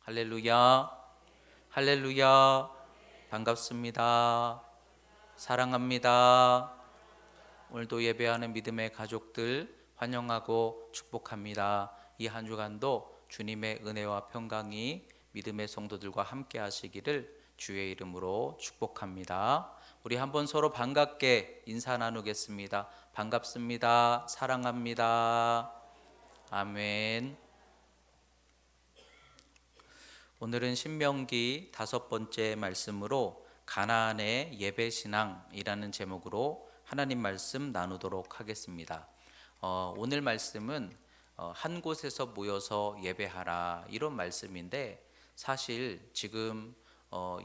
할렐루야, 할렐루야, 반갑습니다. 사랑합니다. 오늘도 예배하는 믿음의 가족들 환영하고 축복합니다. 이 한 주간도 주님의 은혜와 평강이 믿음의 성도들과 함께 하시기를 주의 이름으로 축복합니다. 우리 한번 서로 반갑게 인사 나누겠습니다. 반갑습니다. 사랑합니다. 아멘. 오늘은 신명기 5번째 말씀으로 가나안의 예배신앙이라는 제목으로 하나님 말씀 나누도록 하겠습니다. 오늘 말씀은 한 곳에서 모여서 예배하라 이런 말씀인데, 사실 지금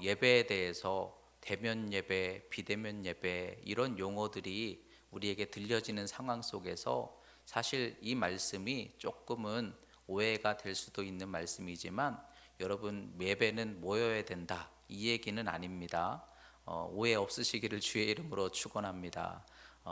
예배에 대해서 대면 예배, 비대면 예배 이런 용어들이 우리에게 들려지는 상황 속에서 사실 이 말씀이 조금은 오해가 될 수도 있는 말씀이지만, 여러분 예배는 모여야 된다 이 얘기는 아닙니다. 오해 없으시기를 주의 이름으로 축원합니다.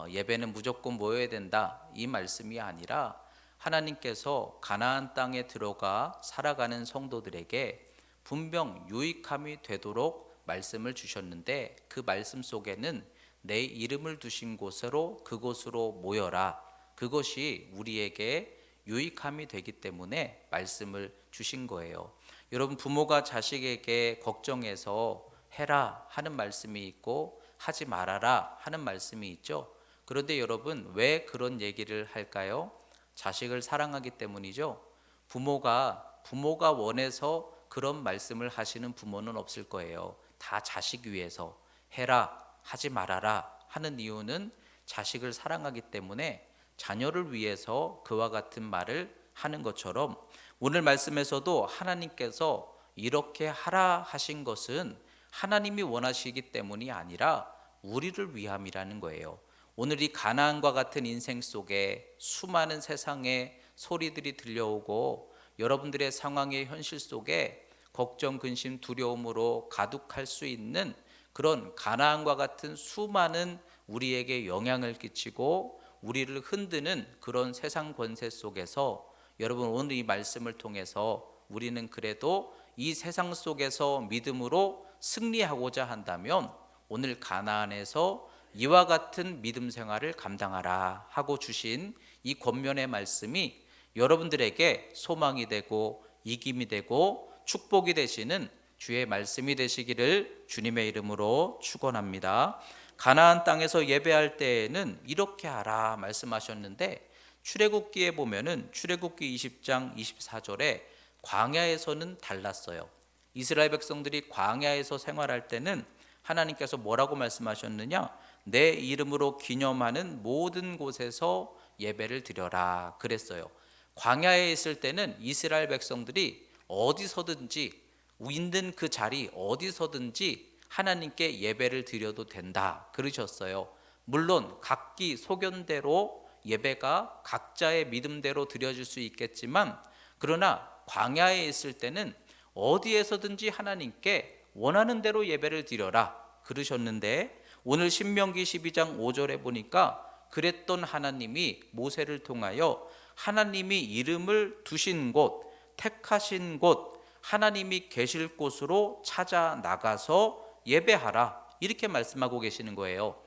예배는 무조건 모여야 된다 이 말씀이 아니라, 하나님께서 가나안 땅에 들어가 살아가는 성도들에게 분명 유익함이 되도록 말씀을 주셨는데, 그 말씀 속에는 내 이름을 두신 곳으로 그곳으로 모여라, 그것이 우리에게 유익함이 되기 때문에 말씀을 주신 거예요. 여러분, 부모가 자식에게 걱정해서 해라 하는 말씀이 있고 하지 말아라 하는 말씀이 있죠. 그런데 여러분, 왜 그런 얘기를 할까요? 자식을 사랑하기 때문이죠. 부모가 원해서 그런 말씀을 하시는 부모는 없을 거예요. 다 자식 위해서 해라 하지 말아라 하는 이유는 자식을 사랑하기 때문에 자녀를 위해서 그와 같은 말을 하는 것처럼, 오늘 말씀에서도 하나님께서 이렇게 하라 하신 것은 하나님이 원하시기 때문이 아니라 우리를 위함이라는 거예요. 오늘 이 가나안과 같은 인생 속에 수많은 세상의 소리들이 들려오고, 여러분들의 상황의 현실 속에 걱정, 근심, 두려움으로 가득할 수 있는 그런 가나안과 같은 수많은 우리에게 영향을 끼치고 우리를 흔드는 그런 세상 권세 속에서, 여러분 오늘 이 말씀을 통해서 우리는 그래도 이 세상 속에서 믿음으로 승리하고자 한다면 오늘 가나안에서 이와 같은 믿음 생활을 감당하라 하고 주신 이 권면의 말씀이 여러분들에게 소망이 되고 이김이 되고 축복이 되시는 주의 말씀이 되시기를 주님의 이름으로 축원합니다. 가나안 땅에서 예배할 때에는 이렇게 하라 말씀하셨는데, 출애굽기에 보면은 출애굽기 20장 24절에 광야에서는 달랐어요. 이스라엘 백성들이 광야에서 생활할 때는 하나님께서 뭐라고 말씀하셨느냐? 내 이름으로 기념하는 모든 곳에서 예배를 드려라 그랬어요. 광야에 있을 때는 이스라엘 백성들이 어디서든지, 있는 그 자리 어디서든지 하나님께 예배를 드려도 된다 그러셨어요. 물론 각기 소견대로 예배가 각자의 믿음대로 드려질 수 있겠지만, 그러나 광야에 있을 때는 어디에서든지 하나님께 원하는 대로 예배를 드려라 그러셨는데, 오늘 신명기 12장 5절에 보니까 그랬던 하나님이 모세를 통하여 하나님이 이름을 두신 곳, 택하신 곳, 하나님이 계실 곳으로 찾아 나가서 예배하라 이렇게 말씀하고 계시는 거예요.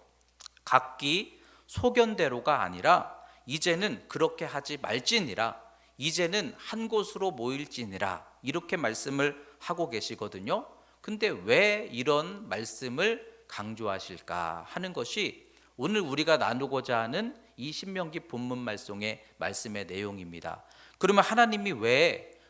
각기 소견대로가 아니라 이제는 그렇게 하지 말지니라, 이제는 한 곳으로 모일지니라 이렇게 말씀을 하고 계시거든요. 근데 왜 이런 말씀을 강조하실까 하는 것이 오늘 우리가 나누고자 하는 이 신명기 본문 말씀의 내용입니다. 그러면 하나님이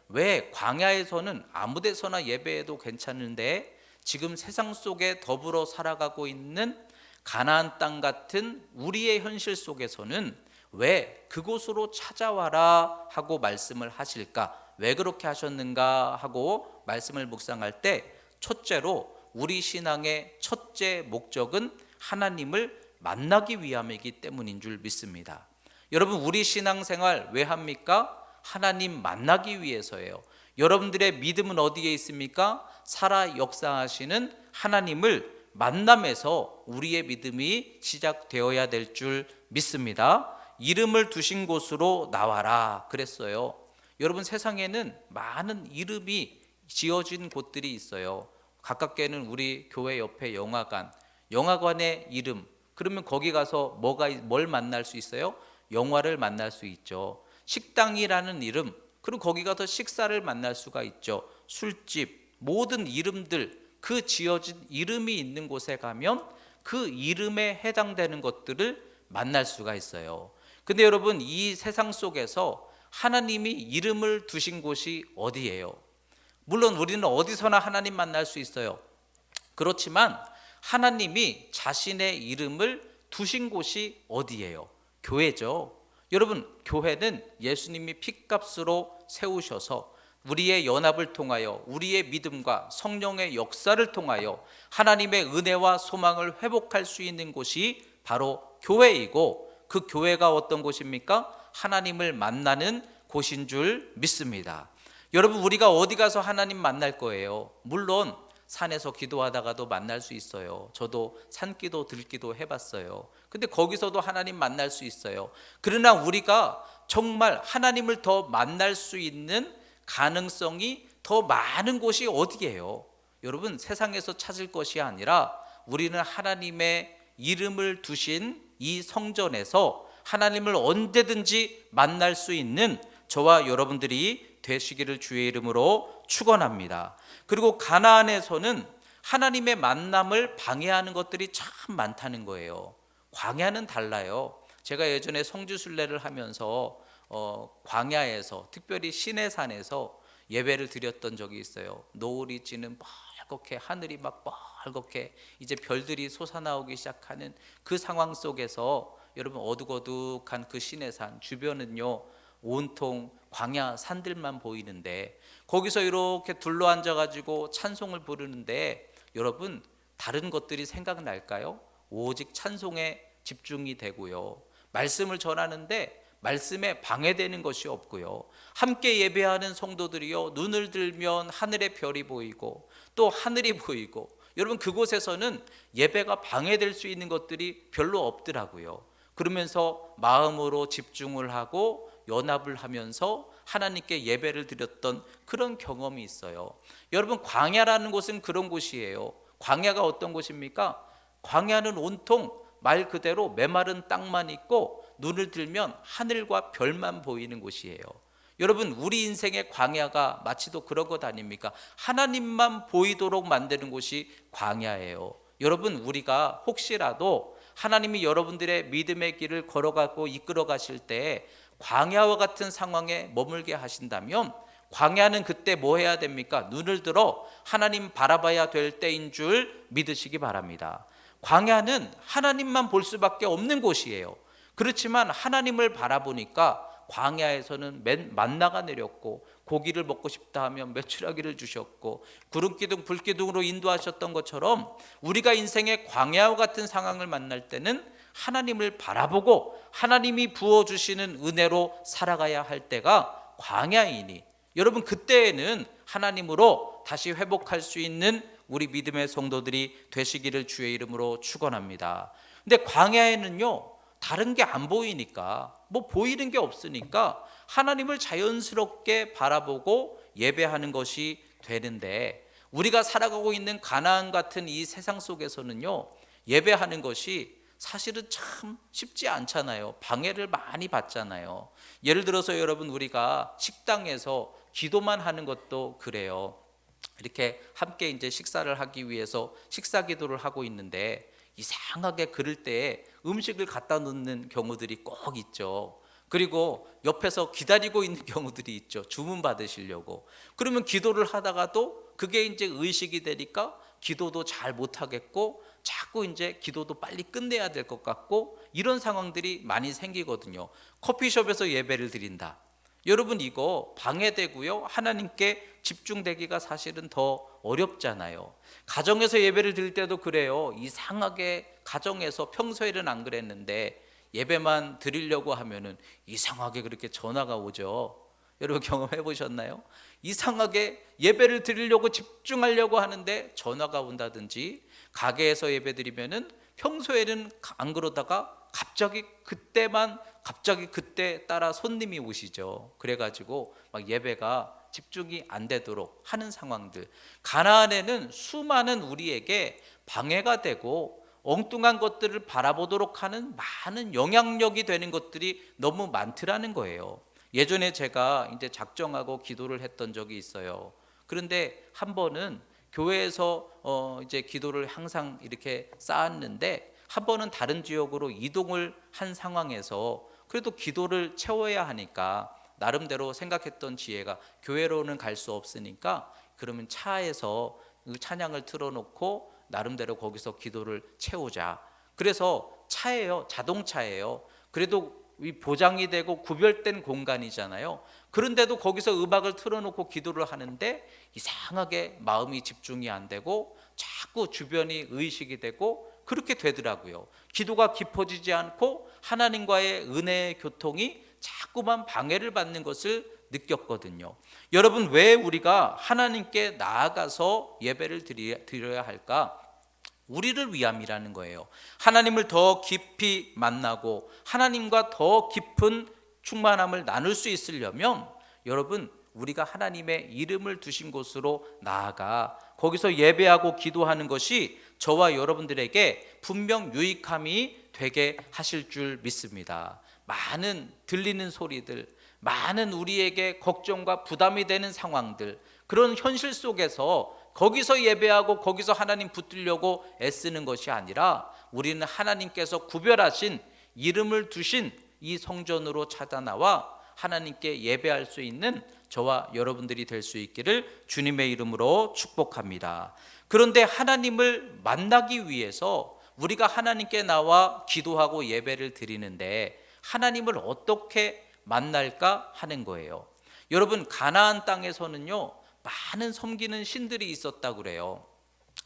왜 광야에서는 아무 데서나 예배해도 괜찮은데 지금 세상 속에 더불어 살아가고 있는 가나안 땅 같은 우리의 현실 속에서는 왜 그곳으로 찾아와라 하고 말씀을 하실까? 왜 그렇게 하셨는가 하고 말씀을 묵상할 때, 첫째로 우리 신앙의 첫째 목적은 하나님을 만나기 위함이기 때문인 줄 믿습니다. 여러분, 우리 신앙생활 왜 합니까? 하나님 만나기 위해서예요. 여러분들의 믿음은 어디에 있습니까? 살아 역사하시는 하나님을 만남에서 우리의 믿음이 시작되어야 될 줄 믿습니다. 이름을 두신 곳으로 나와라 그랬어요. 여러분, 세상에는 많은 이름이 지어진 곳들이 있어요. 가깝게는 우리 교회 옆에 영화관의 이름. 그러면 거기 가서 뭘 만날 수 있어요? 영화를 만날 수 있죠. 식당이라는 이름, 그리고 거기 가서 식사를 만날 수가 있죠. 술집, 모든 이름들, 그 지어진 이름이 있는 곳에 가면 그 이름에 해당되는 것들을 만날 수가 있어요. 근데 여러분, 이 세상 속에서 하나님이 이름을 두신 곳이 어디예요? 물론 우리는 어디서나 하나님 만날 수 있어요. 그렇지만 하나님이 자신의 이름을 두신 곳이 어디예요? 교회죠. 여러분, 교회는 예수님이 핏값으로 세우셔서 우리의 연합을 통하여 우리의 믿음과 성령의 역사를 통하여 하나님의 은혜와 소망을 회복할 수 있는 곳이 바로 교회이고, 그 교회가 어떤 곳입니까? 하나님을 만나는 곳인 줄 믿습니다. 여러분, 우리가 어디 가서 하나님 만날 거예요? 물론 산에서 기도하다가도 만날 수 있어요. 저도 산기도 들기도 해봤어요. 근데 거기서도 하나님 만날 수 있어요. 그러나 우리가 정말 하나님을 더 만날 수 있는 가능성이 더 많은 곳이 어디예요? 여러분, 세상에서 찾을 것이 아니라 우리는 하나님의 이름을 두신 이 성전에서 하나님을 언제든지 만날 수 있는 저와 여러분들이 되시기를 주의 이름으로 축원합니다. 그리고 가나안에서는 하나님의 만남을 방해하는 것들이 참 많다는 거예요. 광야는 달라요. 제가 예전에 성지순례를 하면서 광야에서, 특별히 시내산에서 예배를 드렸던 적이 있어요. 노을이 지는 빨갛게, 하늘이 막 빨갛게 이제 별들이 솟아나오기 시작하는 그 상황 속에서 여러분, 어둑어둑한 그 시내산 주변은요 온통 광야 산들만 보이는데, 거기서 이렇게 둘러앉아 가지고 찬송을 부르는데 여러분, 다른 것들이 생각날까요? 오직 찬송에 집중이 되고요, 말씀을 전하는데 말씀에 방해되는 것이 없고요, 함께 예배하는 성도들이요 눈을 들면 하늘의 별이 보이고 또 하늘이 보이고, 여러분 그곳에서는 예배가 방해될 수 있는 것들이 별로 없더라고요. 그러면서 마음으로 집중을 하고 연합을 하면서 하나님께 예배를 드렸던 그런 경험이 있어요. 여러분, 광야라는 곳은 그런 곳이에요. 광야가 어떤 곳입니까? 광야는 온통 말 그대로 메마른 땅만 있고 눈을 들면 하늘과 별만 보이는 곳이에요. 여러분, 우리 인생의 광야가 마치도 그런 것 아닙니까? 하나님만 보이도록 만드는 곳이 광야예요. 여러분, 우리가 혹시라도 하나님이 여러분들의 믿음의 길을 걸어가고 이끌어 가실 때 광야와 같은 상황에 머물게 하신다면, 광야는 그때 뭐 해야 됩니까? 눈을 들어 하나님 바라봐야 될 때인 줄 믿으시기 바랍니다. 광야는 하나님만 볼 수밖에 없는 곳이에요. 그렇지만 하나님을 바라보니까 광야에서는 만나가 내렸고, 고기를 먹고 싶다 하면 메추라기를 주셨고, 구름기둥 불기둥으로 인도하셨던 것처럼 우리가 인생의 광야와 같은 상황을 만날 때는 하나님을 바라보고 하나님이 부어주시는 은혜로 살아가야 할 때가 광야이니, 여러분 그때에는 하나님으로 다시 회복할 수 있는 우리 믿음의 성도들이 되시기를 주의 이름으로 축원합니다. 근데 광야에는요 다른 게 안 보이니까, 뭐 보이는 게 없으니까 하나님을 자연스럽게 바라보고 예배하는 것이 되는데, 우리가 살아가고 있는 가나안 같은 이 세상 속에서는요 예배하는 것이 사실은 참 쉽지 않잖아요. 방해를 많이 받잖아요. 예를 들어서 여러분, 우리가 식당에서 기도만 하는 것도 그래요. 이렇게 함께 이제 식사를 하기 위해서 식사 기도를 하고 있는데 이상하게 그럴 때에 음식을 갖다 놓는 경우들이 꼭 있죠. 그리고 옆에서 기다리고 있는 경우들이 있죠. 주문 받으시려고. 그러면 기도를 하다가도 그게 이제 의식이 되니까 기도도 잘 못하겠고, 자꾸 이제 기도도 빨리 끝내야 될 것 같고, 이런 상황들이 많이 생기거든요. 커피숍에서 예배를 드린다. 여러분, 이거 방해되고요, 하나님께 집중되기가 사실은 더 어렵잖아요. 가정에서 예배를 드릴 때도 그래요. 이상하게 가정에서 평소에는 안 그랬는데 예배만 드리려고 하면은 이상하게 그렇게 전화가 오죠. 여러분 경험해 보셨나요? 이상하게 예배를 드리려고 집중하려고 하는데 전화가 온다든지, 가게에서 예배 드리면은 평소에는 안 그러다가 갑자기 그때 따라 손님이 오시죠. 그래가지고 막 예배가 집중이 안 되도록 하는 상황들, 가나안에는 수많은 우리에게 방해가 되고 엉뚱한 것들을 바라보도록 하는 많은 영향력이 되는 것들이 너무 많더라는 거예요. 예전에 제가 이제 작정하고 기도를 했던 적이 있어요. 그런데 한 번은 교회에서 이제 기도를 항상 이렇게 쌓았는데 한 번은 다른 지역으로 이동을 한 상황에서 그래도 기도를 채워야 하니까 나름대로 생각했던 지혜가, 교회로는 갈 수 없으니까 그러면 차에서 찬양을 틀어놓고 나름대로 거기서 기도를 채우자. 그래서 차예요, 자동차예요. 그래도 보장이 되고 구별된 공간이잖아요. 그런데도 거기서 음악을 틀어놓고 기도를 하는데 이상하게 마음이 집중이 안 되고 자꾸 주변이 의식이 되고 그렇게 되더라고요. 기도가 깊어지지 않고 하나님과의 은혜의 교통이 자꾸만 방해를 받는 것을 느꼈거든요. 여러분, 왜 우리가 하나님께 나아가서 예배를 드려야 할까? 우리를 위함이라는 거예요. 하나님을 더 깊이 만나고 하나님과 더 깊은 충만함을 나눌 수 있으려면 여러분, 우리가 하나님의 이름을 두신 곳으로 나아가 거기서 예배하고 기도하는 것이 저와 여러분들에게 분명 유익함이 되게 하실 줄 믿습니다. 많은 들리는 소리들, 많은 우리에게 걱정과 부담이 되는 상황들, 그런 현실 속에서 거기서 예배하고 거기서 하나님 붙들려고 애쓰는 것이 아니라 우리는 하나님께서 구별하신 이름을 두신 이 성전으로 찾아 나와 하나님께 예배할 수 있는 저와 여러분들이 될 수 있기를 주님의 이름으로 축복합니다. 그런데 하나님을 만나기 위해서 우리가 하나님께 나와 기도하고 예배를 드리는데 하나님을 어떻게 만날까 하는 거예요. 여러분, 가나안 땅에서는요 많은 섬기는 신들이 있었다고 그래요.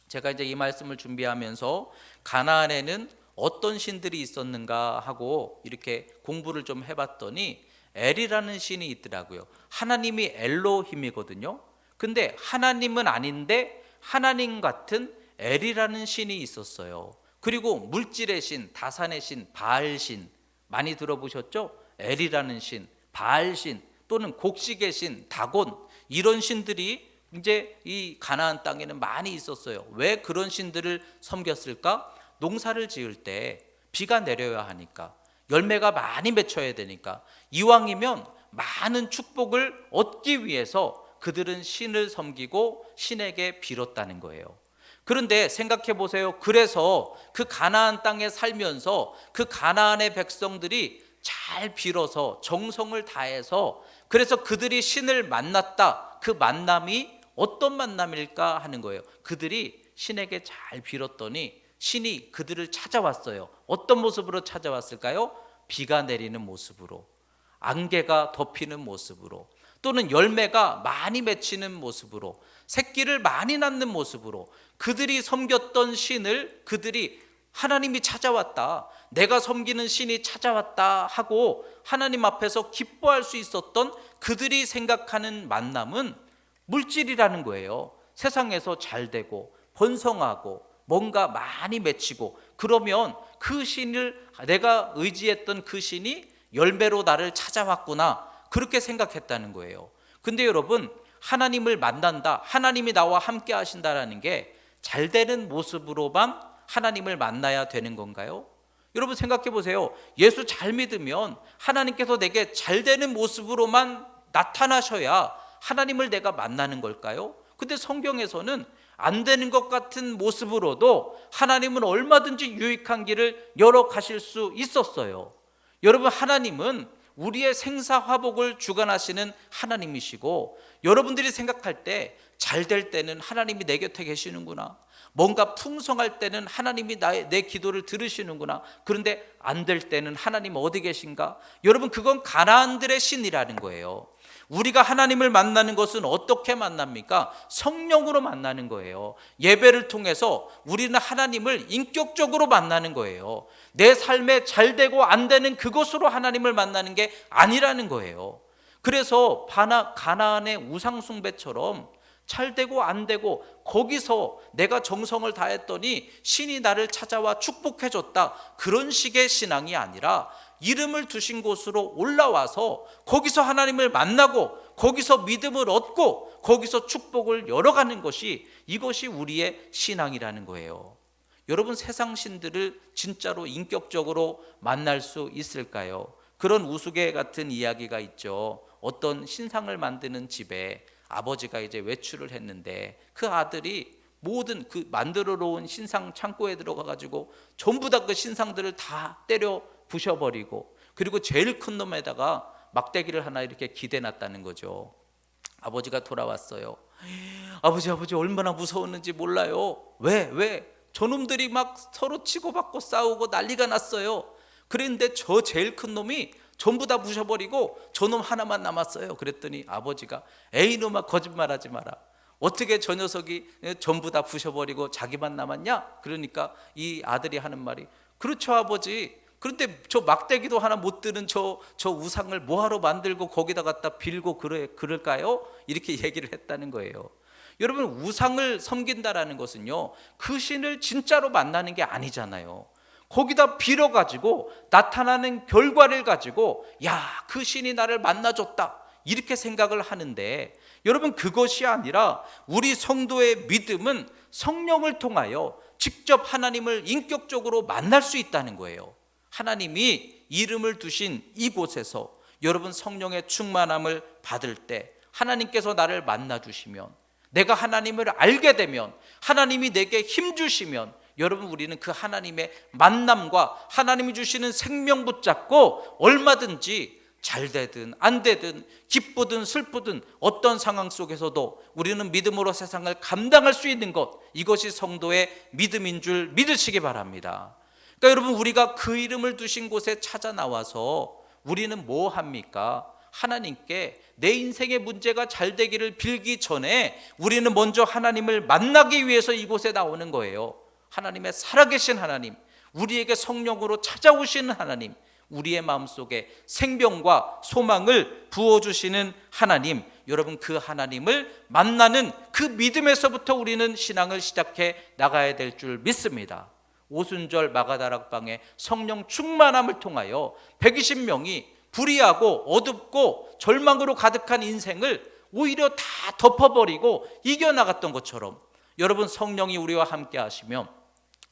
제가 이제 이 말씀을 준비하면서 가나안에는 어떤 신들이 있었는가 하고 이렇게 공부를 좀 해봤더니 엘이라는 신이 있더라고요. 하나님이 엘로힘이거든요. 근데 하나님은 아닌데 하나님 같은 엘이라는 신이 있었어요. 그리고 물질의 신, 다산의 신, 바알신 많이 들어보셨죠? 엘이라는 신, 바알신 또는 곡식의 신, 다곤, 이런 신들이 이제 이 가나안 땅에는 많이 있었어요. 왜 그런 신들을 섬겼을까? 농사를 지을 때 비가 내려야 하니까, 열매가 많이 맺혀야 되니까, 이왕이면 많은 축복을 얻기 위해서 그들은 신을 섬기고 신에게 빌었다는 거예요. 그런데 생각해 보세요. 그래서 그 가나안 땅에 살면서 그 가나안의 백성들이 잘 빌어서 정성을 다해서, 그래서 그들이 신을 만났다. 그 만남이 어떤 만남일까 하는 거예요. 그들이 신에게 잘 빌었더니 신이 그들을 찾아왔어요. 어떤 모습으로 찾아왔을까요? 비가 내리는 모습으로, 안개가 덮이는 모습으로, 또는 열매가 많이 맺히는 모습으로, 새끼를 많이 낳는 모습으로 그들이 섬겼던 신을 그들이 하나님이 찾아왔다, 내가 섬기는 신이 찾아왔다 하고 하나님 앞에서 기뻐할 수 있었던 그들이 생각하는 만남은 물질이라는 거예요. 세상에서 잘 되고 번성하고 뭔가 많이 맺히고 그러면 그 신을, 내가 의지했던 그 신이 열매로 나를 찾아왔구나, 그렇게 생각했다는 거예요. 근데 여러분, 하나님을 만난다, 하나님이 나와 함께 하신다라는 게 잘 되는 모습으로만 하나님을 만나야 되는 건가요? 여러분 생각해 보세요. 예수 잘 믿으면 하나님께서 내게 잘 되는 모습으로만 나타나셔야 하나님을 내가 만나는 걸까요? 근데 성경에서는 안 되는 것 같은 모습으로도 하나님은 얼마든지 유익한 길을 열어 가실 수 있었어요. 여러분, 하나님은 우리의 생사화복을 주관하시는 하나님이시고, 여러분들이 생각할 때 잘 될 때는 하나님이 내 곁에 계시는구나, 뭔가 풍성할 때는 하나님이 내 기도를 들으시는구나, 그런데 안 될 때는 하나님 어디 계신가? 여러분, 그건 가나안들의 신이라는 거예요. 우리가 하나님을 만나는 것은 어떻게 만납니까? 성령으로 만나는 거예요. 예배를 통해서 우리는 하나님을 인격적으로 만나는 거예요. 내 삶에 잘 되고 안 되는 그것으로 하나님을 만나는 게 아니라는 거예요. 그래서 가나안의 우상숭배처럼 잘 되고 안 되고 거기서 내가 정성을 다했더니 신이 나를 찾아와 축복해줬다, 그런 식의 신앙이 아니라 이름을 두신 곳으로 올라와서 거기서 하나님을 만나고 거기서 믿음을 얻고 거기서 축복을 열어가는 것이, 이것이 우리의 신앙이라는 거예요. 여러분, 세상 신들을 진짜로 인격적으로 만날 수 있을까요? 그런 우스개 같은 이야기가 있죠. 어떤 신상을 만드는 집에 아버지가 이제 외출을 했는데 그 아들이 모든 그 만들어 놓은 신상 창고에 들어가 가지고 전부 다 그 신상들을 다 때려 부셔버리고, 그리고 제일 큰 놈에다가 막대기를 하나 이렇게 기대 놨다는 거죠. 아버지가 돌아왔어요. 아버지 얼마나 무서웠는지 몰라요. 왜? 저놈들이 막 서로 치고받고 싸우고 난리가 났어요. 그런데 저 제일 큰 놈이 전부 다 부셔버리고 저놈 하나만 남았어요. 그랬더니 아버지가, 에이 놈아, 거짓말하지 마라. 어떻게 저 녀석이 전부 다 부셔버리고 자기만 남았냐? 그러니까 이 아들이 하는 말이, 그렇죠 아버지. 그런데 저 막대기도 하나 못 드는 저 우상을 뭐하러 만들고 거기다 갖다 빌고 그럴까요? 이렇게 얘기를 했다는 거예요. 여러분, 우상을 섬긴다라는 것은요, 그 신을 진짜로 만나는 게 아니잖아요. 거기다 빌어가지고 나타나는 결과를 가지고, 야, 그 신이 나를 만나줬다, 이렇게 생각을 하는데, 여러분, 그것이 아니라 우리 성도의 믿음은 성령을 통하여 직접 하나님을 인격적으로 만날 수 있다는 거예요. 하나님이 이름을 두신 이곳에서 여러분 성령의 충만함을 받을 때, 하나님께서 나를 만나 주시면, 내가 하나님을 알게 되면, 하나님이 내게 힘 주시면, 여러분, 우리는 그 하나님의 만남과 하나님이 주시는 생명 붙잡고 얼마든지 잘 되든 안 되든 기쁘든 슬프든 어떤 상황 속에서도 우리는 믿음으로 세상을 감당할 수 있는 것, 이것이 성도의 믿음인 줄 믿으시기 바랍니다. 그러니까 여러분, 우리가 그 이름을 두신 곳에 찾아 나와서 우리는 뭐 합니까? 하나님께 내 인생의 문제가 잘 되기를 빌기 전에 우리는 먼저 하나님을 만나기 위해서 이곳에 나오는 거예요. 하나님의 살아계신 하나님, 우리에게 성령으로 찾아오시는 하나님, 우리의 마음속에 생명과 소망을 부어주시는 하나님, 여러분, 그 하나님을 만나는 그 믿음에서부터 우리는 신앙을 시작해 나가야 될 줄 믿습니다. 오순절 마가다락방에 성령 충만함을 통하여 120명이 불의하고 어둡고 절망으로 가득한 인생을 오히려 다 덮어버리고 이겨나갔던 것처럼, 여러분, 성령이 우리와 함께 하시면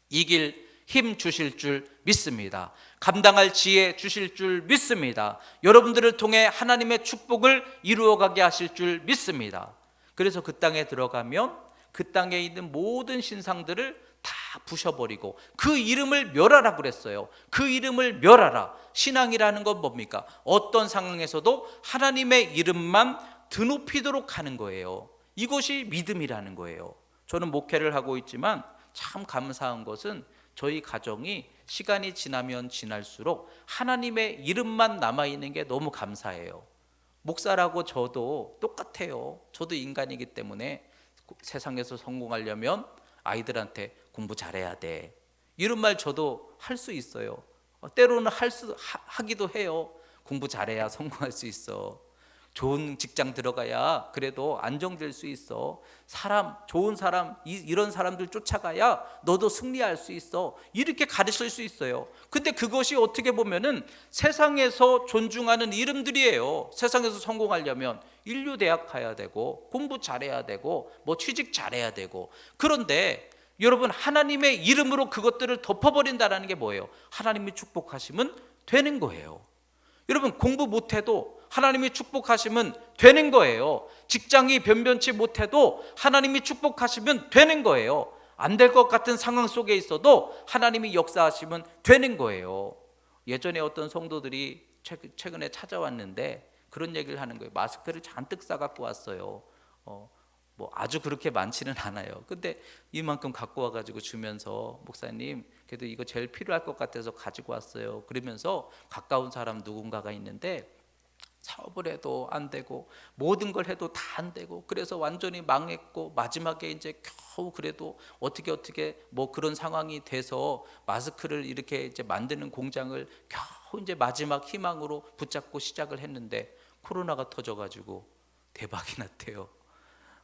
이길 힘 주실 줄 믿습니다. 감당할 지혜 주실 줄 믿습니다. 여러분들을 통해 하나님의 축복을 이루어가게 하실 줄 믿습니다. 그래서 그 땅에 들어가면 그 땅에 있는 모든 신상들을 다 부셔버리고 그 이름을 멸하라 그랬어요. 그 이름을 멸하라. 신앙이라는 건 뭡니까? 어떤 상황에서도 하나님의 이름만 드높이도록 하는 거예요. 이것이 믿음이라는 거예요. 저는 목회를 하고 있지만 참 감사한 것은 저희 가정이 시간이 지나면 지날수록 하나님의 이름만 남아있는 게 너무 감사해요. 목사라고 저도 똑같아요. 저도 인간이기 때문에 세상에서 성공하려면 아이들한테 공부 잘해야 돼, 이런 말 저도 할 수 있어요. 때로는 하기도 해요. 공부 잘해야 성공할 수 있어. 좋은 직장 들어가야 그래도 안정될 수 있어. 좋은 사람, 이런 사람들 쫓아가야 너도 승리할 수 있어. 이렇게 가르칠 수 있어요. 근데 그것이 어떻게 보면은 세상에서 존중하는 이름들이에요. 세상에서 성공하려면 인류대학 가야 되고 공부 잘해야 되고 뭐 취직 잘해야 되고. 그런데 여러분, 하나님의 이름으로 그것들을 덮어버린다는 게 뭐예요? 하나님이 축복하시면 되는 거예요. 여러분, 공부 못해도 하나님이 축복하시면 되는 거예요. 직장이 변변치 못해도 하나님이 축복하시면 되는 거예요. 안 될 것 같은 상황 속에 있어도 하나님이 역사하시면 되는 거예요. 예전에 어떤 성도들이 최근에 찾아왔는데 그런 얘기를 하는 거예요. 마스크를 잔뜩 싸갖고 왔어요. 뭐 아주 그렇게 많지는 않아요. 근데 이만큼 갖고 와가지고 주면서, 목사님 그래도 이거 제일 필요할 것 같아서 가지고 왔어요. 그러면서 가까운 사람 누군가가 있는데 사업을 해도 안 되고 모든 걸 해도 다 안 되고, 그래서 완전히 망했고 마지막에 이제 겨우 그래도 어떻게 뭐 그런 상황이 돼서 마스크를 이렇게 이제 만드는 공장을 겨우 이제 마지막 희망으로 붙잡고 시작을 했는데 코로나가 터져가지고 대박이 났대요.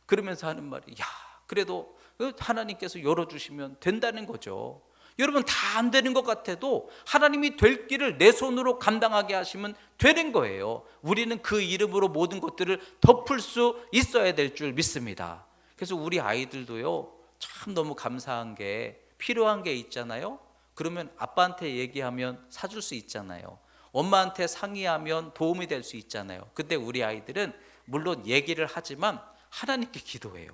그러면서 하는 말이, 야, 그래도 하나님께서 열어주시면 된다는 거죠. 여러분 다 안 되는 것 같아도 하나님이 될 길을 내 손으로 감당하게 하시면 되는 거예요. 우리는 그 이름으로 모든 것들을 덮을 수 있어야 될 줄 믿습니다. 그래서 우리 아이들도요, 참 너무 감사한 게, 필요한 게 있잖아요. 그러면 아빠한테 얘기하면 사줄 수 있잖아요. 엄마한테 상의하면 도움이 될 수 있잖아요. 근데 우리 아이들은 물론 얘기를 하지만 하나님께 기도해요.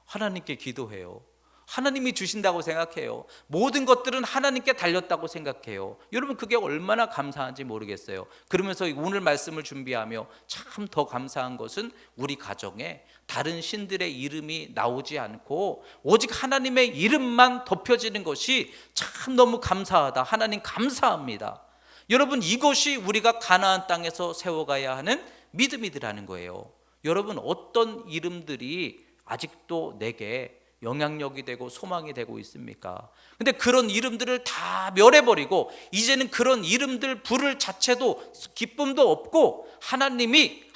하나님께 기도해요. 하나님이 주신다고 생각해요. 모든 것들은 하나님께 달렸다고 생각해요. 여러분 그게 얼마나 감사한지 모르겠어요. 그러면서 오늘 말씀을 준비하며 참 더 감사한 것은 우리 가정에 다른 신들의 이름이 나오지 않고 오직 하나님의 이름만 덮여지는 것이 참 너무 감사하다. 하나님 감사합니다. 여러분 이것이 우리가 가나안 땅에서 세워가야 하는 믿음이라는 거예요. 여러분 어떤 이름들이 아직도 내게 영향력이 되고 소망이 되고 있습니까? 근데 그런 이름들을 다 멸해버리고 이제는 그런 이름들 부를 자체도 기쁨도 없고 하나님의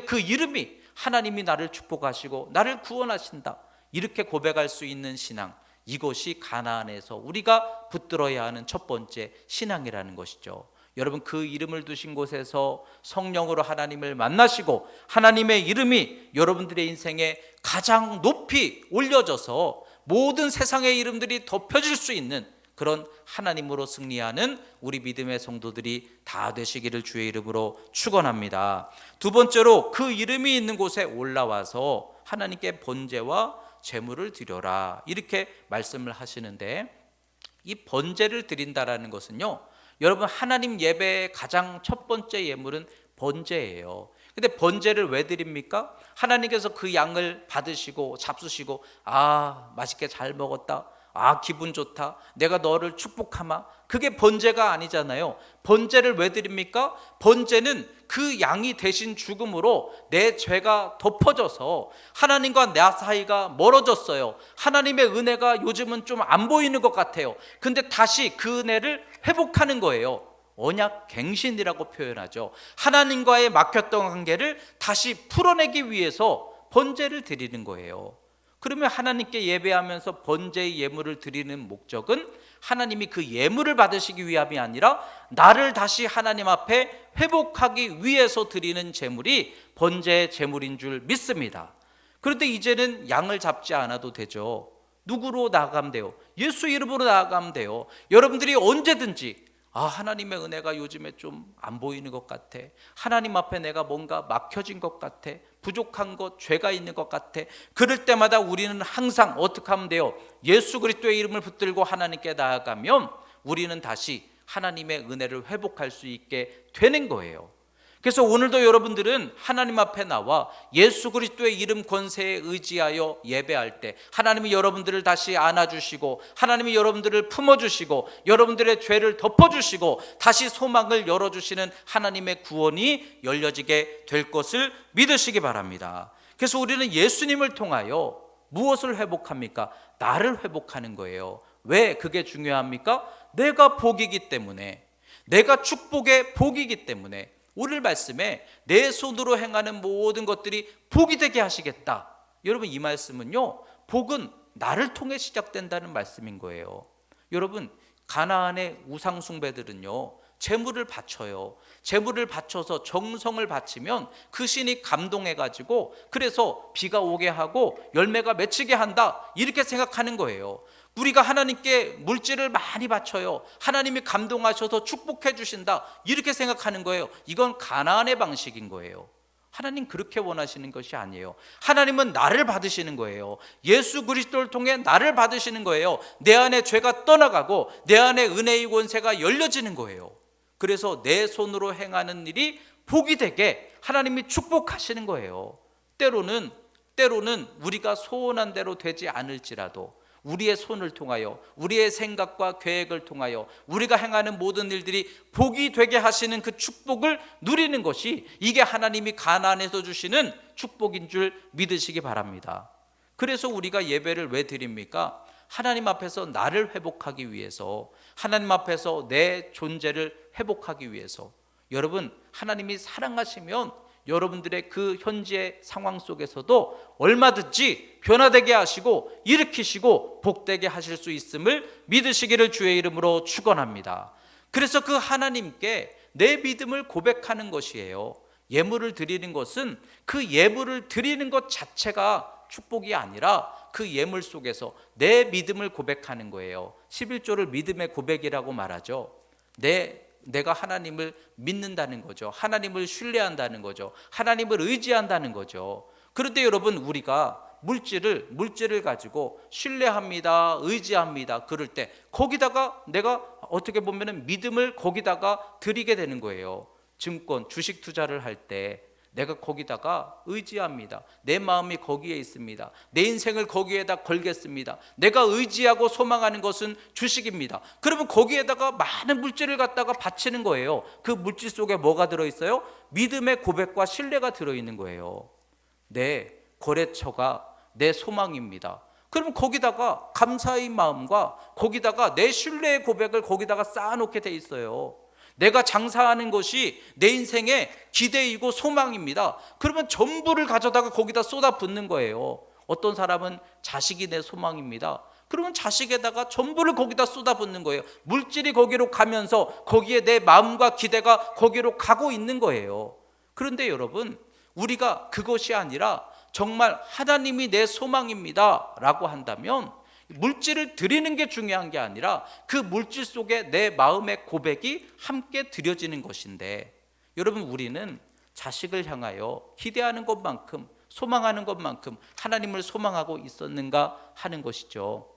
그 이름이 하나님이 나를 축복하시고 나를 구원하신다, 이렇게 고백할 수 있는 신앙, 이것이 가나안에서 우리가 붙들어야 하는 첫 번째 신앙이라는 것이죠. 여러분 그 이름을 두신 곳에서 성령으로 하나님을 만나시고 하나님의 이름이 여러분들의 인생에 가장 높이 올려져서 모든 세상의 이름들이 덮여질 수 있는 그런 하나님으로 승리하는 우리 믿음의 성도들이 다 되시기를 주의 이름으로 축원합니다. 두 번째로 그 이름이 있는 곳에 올라와서 하나님께 번제와 제물을 드려라, 이렇게 말씀을 하시는데, 이 번제를 드린다라는 것은요, 여러분 하나님 예배의 가장 첫 번째 예물은 번제예요. 근데 번제를 왜 드립니까? 하나님께서 그 양을 받으시고 잡수시고 맛있게 잘 먹었다, 기분 좋다, 내가 너를 축복하마, 그게 번제가 아니잖아요. 번제를 왜 드립니까? 번제는 그 양이 대신 죽음으로 내 죄가 덮어져서 하나님과 내 사이가 멀어졌어요. 하나님의 은혜가 요즘은 좀 안 보이는 것 같아요. 근데 다시 그 은혜를 회복하는 거예요. 언약 갱신이라고 표현하죠. 하나님과의 막혔던 관계를 다시 풀어내기 위해서 번제를 드리는 거예요. 그러면 하나님께 예배하면서 번제의 예물을 드리는 목적은 하나님이 그 예물을 받으시기 위함이 아니라 나를 다시 하나님 앞에 회복하기 위해서 드리는 제물이 번제의 제물인 줄 믿습니다. 그런데 이제는 양을 잡지 않아도 되죠. 누구로 나아가면 돼요? 예수 이름으로 나아가면 돼요. 여러분들이 언제든지 하나님의 은혜가 요즘에 좀 안 보이는 것 같아, 하나님 앞에 내가 뭔가 막혀진 것 같아, 부족한 것, 죄가 있는 것 같아, 그럴 때마다 우리는 항상 어떻게 하면 돼요? 예수 그리스도의 이름을 붙들고 하나님께 나아가면 우리는 다시 하나님의 은혜를 회복할 수 있게 되는 거예요. 그래서 오늘도 여러분들은 하나님 앞에 나와 예수 그리스도의 이름 권세에 의지하여 예배할 때 하나님이 여러분들을 다시 안아주시고 하나님이 여러분들을 품어주시고 여러분들의 죄를 덮어주시고 다시 소망을 열어주시는 하나님의 구원이 열려지게 될 것을 믿으시기 바랍니다. 그래서 우리는 예수님을 통하여 무엇을 회복합니까? 나를 회복하는 거예요. 왜 그게 중요합니까? 내가 복이기 때문에, 내가 축복의 복이기 때문에. 오늘 말씀에 내 손으로 행하는 모든 것들이 복이 되게 하시겠다. 여러분 이 말씀은요, 복은 나를 통해 시작된다는 말씀인 거예요. 여러분 가나안의 우상 숭배들은요, 제물을 바쳐요. 제물을 바쳐서 정성을 바치면 그 신이 감동해가지고 그래서 비가 오게 하고 열매가 맺히게 한다, 이렇게 생각하는 거예요. 우리가 하나님께 물질을 많이 바쳐요. 하나님이 감동하셔서 축복해 주신다, 이렇게 생각하는 거예요. 이건 가나안의 방식인 거예요. 하나님 그렇게 원하시는 것이 아니에요. 하나님은 나를 받으시는 거예요. 예수 그리스도를 통해 나를 받으시는 거예요. 내 안에 죄가 떠나가고 내 안에 은혜의 권세가 열려지는 거예요. 그래서 내 손으로 행하는 일이 복이 되게 하나님이 축복하시는 거예요. 때로는 우리가 소원한 대로 되지 않을지라도 우리의 손을 통하여, 우리의 생각과 계획을 통하여 우리가 행하는 모든 일들이 복이 되게 하시는 그 축복을 누리는 것이, 이게 하나님이 가나안에서 주시는 축복인 줄 믿으시기 바랍니다. 그래서 우리가 예배를 왜 드립니까? 하나님 앞에서 나를 회복하기 위해서, 하나님 앞에서 내 존재를 회복하기 위해서. 여러분 하나님이 사랑하시면 여러분들의 그 현재 상황 속에서도 얼마든지 변화되게 하시고 일으키시고 복되게 하실 수 있음을 믿으시기를 주의 이름으로 축원합니다. 그래서 그 하나님께 내 믿음을 고백하는 것이에요. 예물을 드리는 것은 그 예물을 드리는 것 자체가 축복이 아니라 그 예물 속에서 내 믿음을 고백하는 거예요. 11조를 믿음의 고백이라고 말하죠. 내가 하나님을 믿는다는 거죠. 하나님을 신뢰한다는 거죠. 하나님을 의지한다는 거죠. 그런데 여러분, 우리가 물질을 가지고 신뢰합니다, 의지합니다 그럴 때 거기다가 내가 어떻게 보면 믿음을 거기다가 드리게 되는 거예요. 증권, 주식 투자를 할 때 내가 거기다가 의지합니다. 내 마음이 거기에 있습니다. 내 인생을 거기에다 걸겠습니다. 내가 의지하고 소망하는 것은 주식입니다. 그러면 거기에다가 많은 물질을 갖다가 바치는 거예요. 그 물질 속에 뭐가 들어있어요? 믿음의 고백과 신뢰가 들어있는 거예요. 내 거래처가 내 소망입니다. 그러면 거기다가 감사의 마음과 거기다가 내 신뢰의 고백을 거기다가 쌓아놓게 돼 있어요. 내가 장사하는 것이 내 인생의 기대이고 소망입니다. 그러면 전부를 가져다가 거기다 쏟아붓는 거예요. 어떤 사람은 자식이 내 소망입니다. 그러면 자식에다가 전부를 거기다 쏟아붓는 거예요. 물질이 거기로 가면서 거기에 내 마음과 기대가 거기로 가고 있는 거예요. 그런데 여러분, 우리가 그것이 아니라 정말 하나님이 내 소망입니다 라고 한다면 물질을 드리는 게 중요한 게 아니라 그 물질 속에 내 마음의 고백이 함께 드려지는 것인데, 여러분, 우리는 자식을 향하여 기대하는 것만큼 소망하는 것만큼 하나님을 소망하고 있었는가 하는 것이죠.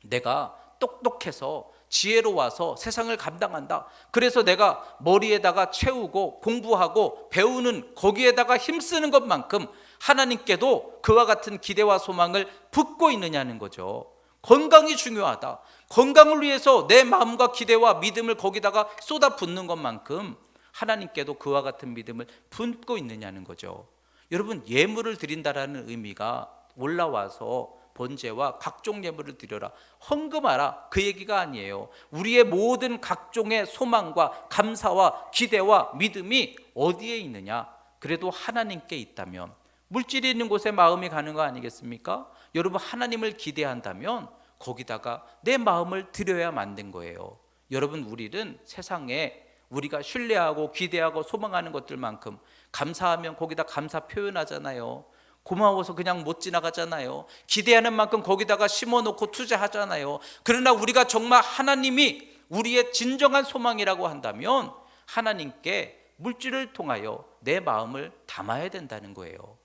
내가 똑똑해서 지혜로워서 세상을 감당한다, 그래서 내가 머리에다가 채우고 공부하고 배우는 거기에다가 힘쓰는 것만큼 하나님께도 그와 같은 기대와 소망을 붓고 있느냐는 거죠. 건강이 중요하다, 건강을 위해서 내 마음과 기대와 믿음을 거기다가 쏟아붓는 것만큼 하나님께도 그와 같은 믿음을 붓고 있느냐는 거죠. 여러분, 예물을 드린다라는 의미가 올라와서 번제와 각종 예물을 드려라, 헌금하라, 그 얘기가 아니에요. 우리의 모든 각종의 소망과 감사와 기대와 믿음이 어디에 있느냐? 그래도 하나님께 있다면, 물질이 있는 곳에 마음이 가는 거 아니겠습니까? 여러분, 하나님을 기대한다면 거기다가 내 마음을 드려야 만든 거예요. 여러분, 우리는 세상에 우리가 신뢰하고 기대하고 소망하는 것들만큼 감사하면 거기다 감사 표현하잖아요. 고마워서 그냥 못 지나가잖아요. 기대하는 만큼 거기다가 심어놓고 투자하잖아요. 그러나 우리가 정말 하나님이 우리의 진정한 소망이라고 한다면 하나님께 물질을 통하여 내 마음을 담아야 된다는 거예요.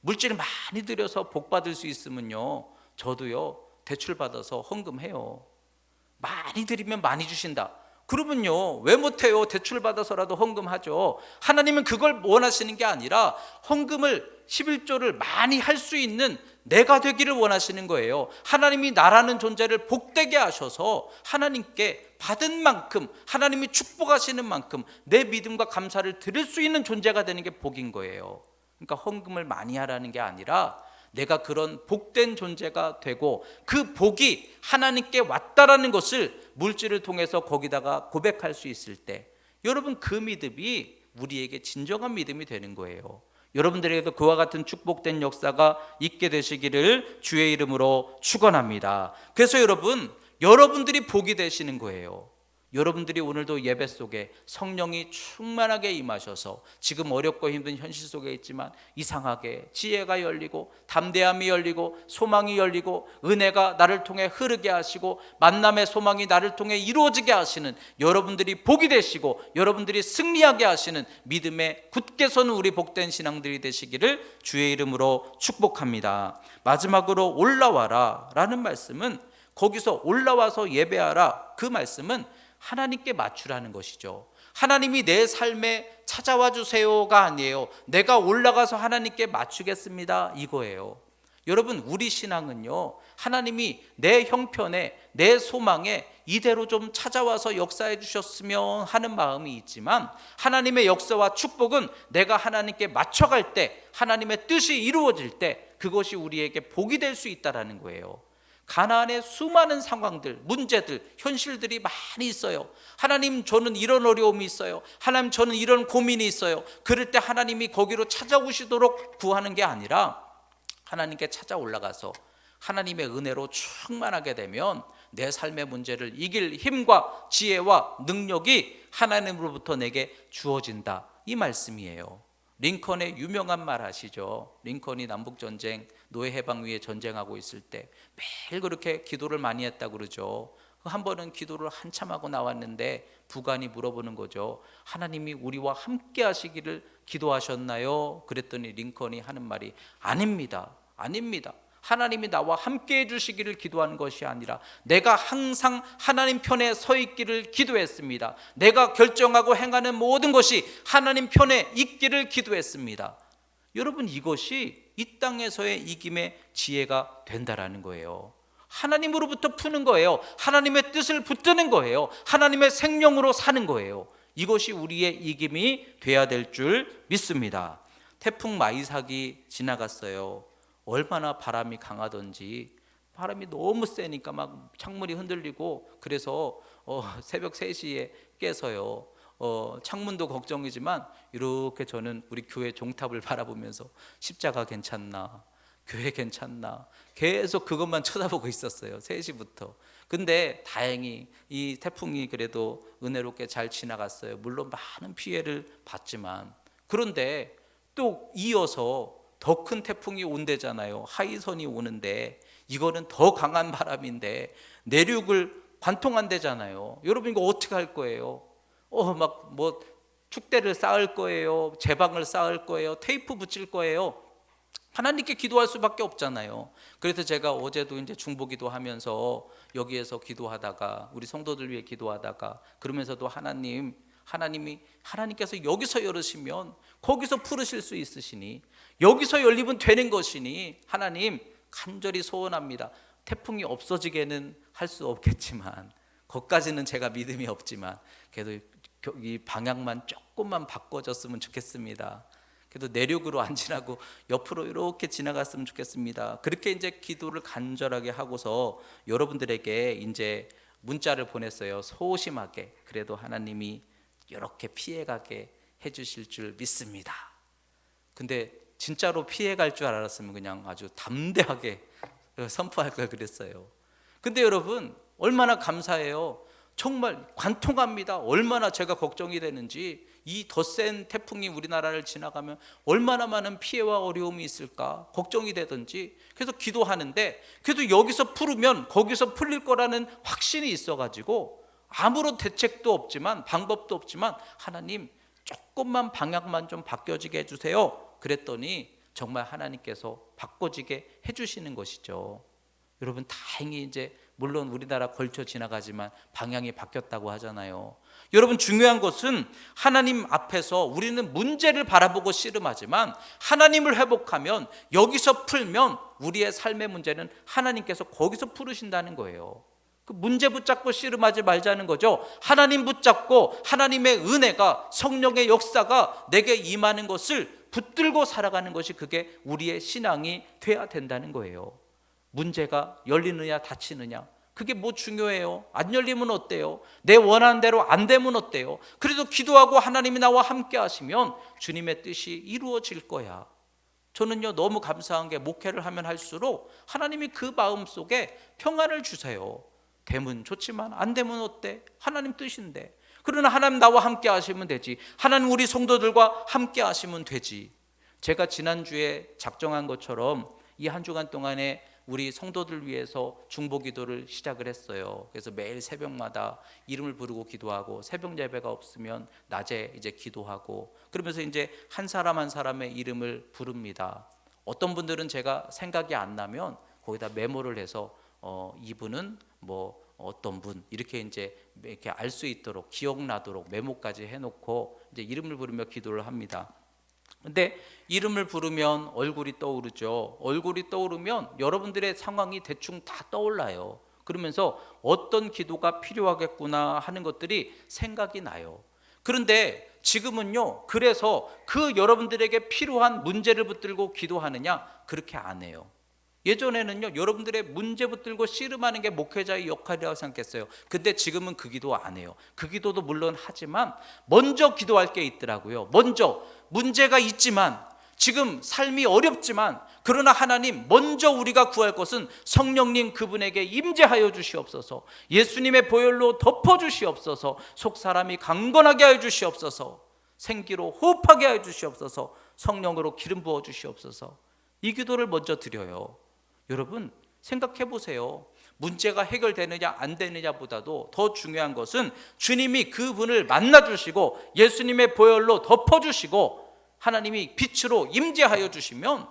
물질을 많이 들여서 복 받을 수 있으면요, 저도요 대출 받아서 헌금해요. 많이 드리면 많이 주신다, 그러면요 왜 못해요? 대출 받아서라도 헌금하죠. 하나님은 그걸 원하시는 게 아니라 헌금을 11조를 많이 할 수 있는 내가 되기를 원하시는 거예요. 하나님이 나라는 존재를 복되게 하셔서 하나님께 받은 만큼, 하나님이 축복하시는 만큼 내 믿음과 감사를 드릴 수 있는 존재가 되는 게 복인 거예요. 그러니까 헌금을 많이 하라는 게 아니라 내가 그런 복된 존재가 되고 그 복이 하나님께 왔다라는 것을 물질을 통해서 거기다가 고백할 수 있을 때, 여러분, 그 믿음이 우리에게 진정한 믿음이 되는 거예요. 여러분들에게도 그와 같은 축복된 역사가 있게 되시기를 주의 이름으로 축원합니다. 그래서 여러분들이 복이 되시는 거예요. 여러분들이 오늘도 예배 속에 성령이 충만하게 임하셔서 지금 어렵고 힘든 현실 속에 있지만 이상하게 지혜가 열리고 담대함이 열리고 소망이 열리고 은혜가 나를 통해 흐르게 하시고 만남의 소망이 나를 통해 이루어지게 하시는 여러분들이 복이 되시고 여러분들이 승리하게 하시는 믿음에 굳게 서는 우리 복된 신앙들이 되시기를 주의 이름으로 축복합니다. 마지막으로 올라와라 라는 말씀은, 거기서 올라와서 예배하라, 그 말씀은 하나님께 맞추라는 것이죠. 하나님이 내 삶에 찾아와 주세요가 아니에요. 내가 올라가서 하나님께 맞추겠습니다, 이거예요. 여러분, 우리 신앙은요, 하나님이 내 형편에 내 소망에 이대로 좀 찾아와서 역사해 주셨으면 하는 마음이 있지만, 하나님의 역사와 축복은 내가 하나님께 맞춰갈 때, 하나님의 뜻이 이루어질 때 그것이 우리에게 복이 될 수 있다는 거예요. 가나안에 수많은 상황들, 문제들, 현실들이 많이 있어요. 하나님, 저는 이런 어려움이 있어요. 하나님, 저는 이런 고민이 있어요. 그럴 때 하나님이 거기로 찾아오시도록 구하는 게 아니라 하나님께 찾아 올라가서 하나님의 은혜로 충만하게 되면 내 삶의 문제를 이길 힘과 지혜와 능력이 하나님으로부터 내게 주어진다, 이 말씀이에요. 링컨의 유명한 말 아시죠? 링컨이 남북전쟁, 노예해방 위에 전쟁하고 있을 때 매일 그렇게 기도를 많이 했다고 그러죠. 한 번은 기도를 한참 하고 나왔는데 부관이 물어보는 거죠. 하나님이 우리와 함께 하시기를 기도하셨나요? 그랬더니 링컨이 하는 말이 아닙니다. 아닙니다. 하나님이 나와 함께 해주시기를 기도한 것이 아니라 내가 항상 하나님 편에 서 있기를 기도했습니다. 내가 결정하고 행하는 모든 것이 하나님 편에 있기를 기도했습니다. 여러분, 이것이 이 땅에서의 이김의 지혜가 된다라는 거예요. 하나님으로부터 푸는 거예요. 하나님의 뜻을 붙드는 거예요. 하나님의 생명으로 사는 거예요. 이것이 우리의 이김이 돼야 될 줄 믿습니다. 태풍 마이삭이 지나갔어요. 얼마나 바람이 강하던지, 바람이 너무 세니까 막 창문이 흔들리고, 그래서 새벽 3시에 깨서요, 창문도 걱정이지만 이렇게 저는 우리 교회 종탑을 바라보면서 십자가 괜찮나, 교회 괜찮나, 계속 그것만 쳐다보고 있었어요, 3시부터. 근데 다행히 이 태풍이 그래도 은혜롭게 잘 지나갔어요. 물론 많은 피해를 봤지만. 그런데 또 이어서 더 큰 태풍이 온대잖아요. 하이선이 오는데, 이거는 더 강한 바람인데 내륙을 관통한대잖아요. 여러분, 이거 어떻게 할 거예요? 막 뭐 축대를 쌓을 거예요, 제방을 쌓을 거예요, 테이프 붙일 거예요. 하나님께 기도할 수밖에 없잖아요. 그래서 제가 어제도 이제 중보기도 하면서 여기에서 기도하다가, 우리 성도들 위해 기도하다가, 그러면서도 하나님께서 여기서 열으시면 거기서 풀으실 수 있으시니, 여기서 열리면 되는 것이니 하나님 간절히 소원합니다. 태풍이 없어지게는 할 수 없겠지만, 거기까지는 제가 믿음이 없지만 그래도 이 방향만 조금만 바꿔줬으면 좋겠습니다. 그래도 내륙으로 안 지나고 옆으로 이렇게 지나갔으면 좋겠습니다. 그렇게 이제 기도를 간절하게 하고서 여러분들에게 이제 문자를 보냈어요. 소심하게. 그래도 하나님이 이렇게 피해가게 해주실 줄 믿습니다. 근데 진짜로 피해갈 줄 알았으면 그냥 아주 담대하게 선포할 걸 그랬어요. 근데 여러분, 얼마나 감사해요. 정말 관통합니다. 얼마나 제가 걱정이 되는지, 이 더 센 태풍이 우리나라를 지나가면 얼마나 많은 피해와 어려움이 있을까 걱정이 되든지. 그래서 기도하는데, 그래도 여기서 풀으면 거기서 풀릴 거라는 확신이 있어가지고 아무런 대책도 없지만, 방법도 없지만, 하나님 조금만 방향만 좀 바뀌어지게 해주세요. 그랬더니 정말 하나님께서 바꿔지게 해주시는 것이죠. 여러분, 다행히 이제 물론 우리나라 걸쳐 지나가지만 방향이 바뀌었다고 하잖아요. 여러분, 중요한 것은 하나님 앞에서 우리는 문제를 바라보고 씨름하지만 하나님을 회복하면, 여기서 풀면 우리의 삶의 문제는 하나님께서 거기서 풀으신다는 거예요. 그 문제 붙잡고 씨름하지 말자는 거죠. 하나님 붙잡고 하나님의 은혜가, 성령의 역사가 내게 임하는 것을 붙들고 살아가는 것이, 그게 우리의 신앙이 돼야 된다는 거예요. 문제가 열리느냐 닫히느냐, 그게 뭐 중요해요? 안 열리면 어때요? 내 원하는 대로 안 되면 어때요? 그래도 기도하고 하나님이 나와 함께 하시면 주님의 뜻이 이루어질 거야. 저는요, 너무 감사한 게, 목회를 하면 할수록 하나님이 그 마음속에 평안을 주세요. 되면 좋지만 안 되면 어때? 하나님 뜻인데. 그러나 하나님 나와 함께 하시면 되지. 하나님 우리 성도들과 함께 하시면 되지. 제가 지난주에 작정한 것처럼 이 한 주간 동안에 우리 성도들 위해서 중보기도를 시작을 했어요. 그래서 매일 새벽마다 이름을 부르고 기도하고, 새벽 예배가 없으면 낮에 이제 기도하고, 그러면서 이제 한 사람 한 사람의 이름을 부릅니다. 어떤 분들은 제가 생각이 안 나면 거기다 메모를 해서 이분은 뭐 어떤 분, 이렇게 이제 이렇게 알 수 있도록, 기억나도록 메모까지 해놓고 이제 이름을 부르며 기도를 합니다. 근데 이름을 부르면 얼굴이 떠오르죠. 얼굴이 떠오르면 여러분들의 상황이 대충 다 떠올라요. 그러면서 어떤 기도가 필요하겠구나 하는 것들이 생각이 나요. 그런데 지금은요, 그래서 그 여러분들에게 필요한 문제를 붙들고 기도하느냐, 그렇게 안 해요. 예전에는요, 여러분들의 문제 붙들고 씨름하는 게 목회자의 역할이라고 생각했어요. 근데 지금은 그 기도 안 해요. 그 기도도 물론 하지만 먼저 기도할 게 있더라고요. 먼저 문제가 있지만, 지금 삶이 어렵지만, 그러나 하나님 먼저 우리가 구할 것은 성령님 그분에게 임재하여 주시옵소서, 예수님의 보혈로 덮어 주시옵소서, 속 사람이 강건하게 하여 주시옵소서, 생기로 호흡하게 하여 주시옵소서, 성령으로 기름 부어 주시옵소서. 이 기도를 먼저 드려요. 여러분 생각해 보세요. 문제가 해결되느냐 안 되느냐보다도 더 중요한 것은 주님이 그분을 만나 주시고 예수님의 보혈로 덮어 주시고 하나님이 빛으로 임재하여 주시면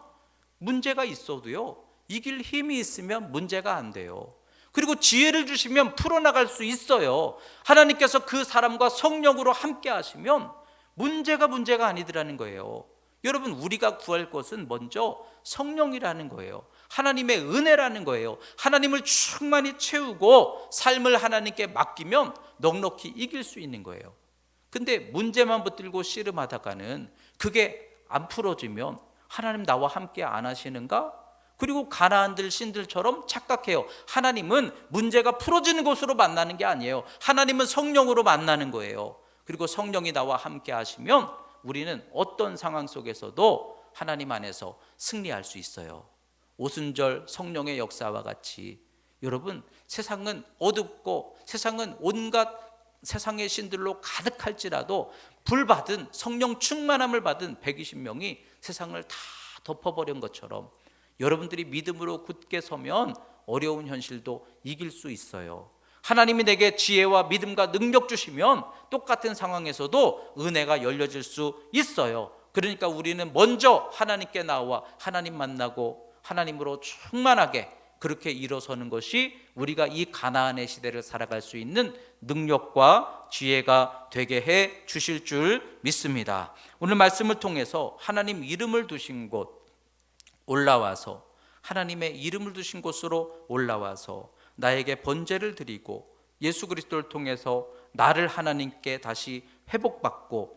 문제가 있어도요, 이길 힘이 있으면 문제가 안 돼요. 그리고 지혜를 주시면 풀어나갈 수 있어요. 하나님께서 그 사람과 성령으로 함께 하시면 문제가 아니더라는 거예요. 여러분, 우리가 구할 것은 먼저 성령이라는 거예요. 하나님의 은혜라는 거예요. 하나님을 충만히 채우고 삶을 하나님께 맡기면 넉넉히 이길 수 있는 거예요. 근데 문제만 붙들고 씨름하다가는 그게 안 풀어지면 하나님 나와 함께 안 하시는가? 그리고 가나안들 신들처럼 착각해요. 하나님은 문제가 풀어지는 곳으로 만나는 게 아니에요. 하나님은 성령으로 만나는 거예요. 그리고 성령이 나와 함께 하시면 우리는 어떤 상황 속에서도 하나님 안에서 승리할 수 있어요. 오순절 성령의 역사와 같이 여러분, 세상은 어둡고 세상은 온갖 세상의 신들로 가득할지라도 불받은 성령 충만함을 받은 120명이 세상을 다 덮어버린 것처럼 여러분들이 믿음으로 굳게 서면 어려운 현실도 이길 수 있어요. 하나님이 내게 지혜와 믿음과 능력 주시면 똑같은 상황에서도 은혜가 열려질 수 있어요. 그러니까 우리는 먼저 하나님께 나와 하나님 만나고 하나님으로 충만하게 그렇게 일어서는 것이 우리가 이 가나안의 시대를 살아갈 수 있는 능력과 지혜가 되게 해 주실 줄 믿습니다. 오늘 말씀을 통해서 하나님 이름을 두신 곳 올라와서, 하나님의 이름을 두신 곳으로 올라와서 나에게 번제를 드리고 예수 그리스도를 통해서 나를 하나님께 다시 회복받고,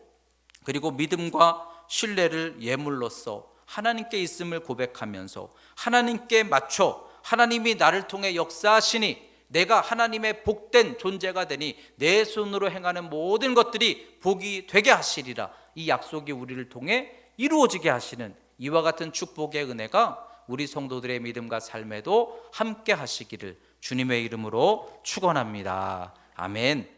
그리고 믿음과 신뢰를 예물로써 하나님께 있음을 고백하면서 하나님께 맞춰 하나님이 나를 통해 역사하시니 내가 하나님의 복된 존재가 되니 내 손으로 행하는 모든 것들이 복이 되게 하시리라, 이 약속이 우리를 통해 이루어지게 하시는 이와 같은 축복의 은혜가 우리 성도들의 믿음과 삶에도 함께 하시기를 주님의 이름으로 축원합니다. 아멘.